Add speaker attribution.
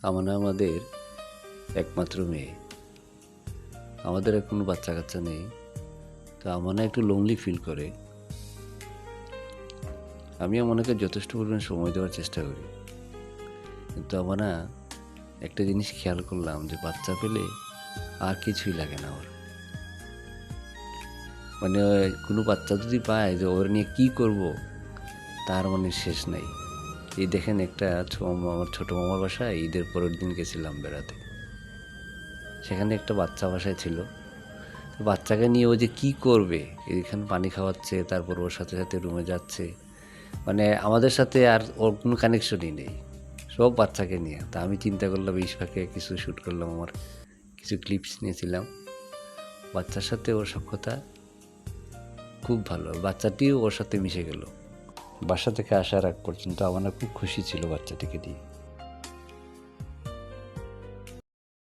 Speaker 1: আমনা আমাদের একমাত্র মেয়ে। আমাদের আর কোনো বাচ্চা কাচ্চা নেই। তো আমনা একটু লোনলি ফিল করে। আমি আমনাকে যথেষ্ট পরিমাণে সময় দেওয়ার চেষ্টা করি। কিন্তু আমনা একটা জিনিস খেয়াল করলাম যে বাচ্চা পেলে আর কিছুই লাগে না ওর। মানে কোনো বাচ্চা যদি পায় যে ওর নিয়ে কী করব তার মানে শেষ নাই। এই দেখেন একটা আমার ছোটো মামার বাসায় ঈদের পরের দিন গেছিলাম বেড়াতে। সেখানে একটা বাচ্চা বাসায় ছিল। তো বাচ্চাকে নিয়ে ও যে কী করবে, এখানে পানি খাওয়াচ্ছে, তারপর ওর সাথে সাথে রুমে যাচ্ছে। মানে আমাদের সাথে আর ওর কোনো কানেকশনই নেই, সব বাচ্চাকে নিয়ে। তা আমি চিন্তা করলাম এই ফাঁকে কিছু শ্যুট করলাম, আমার কিছু ক্লিপস নিয়েছিলাম। বাচ্চার সাথে ওর সখ্যতা খুব ভালো, বাচ্চাটিও ওর সাথে মিশে গেল। বাসা থেকে আসার আগ পর্যন্ত আমার খুব খুশি ছিল বাচ্চাটিকে নিয়ে।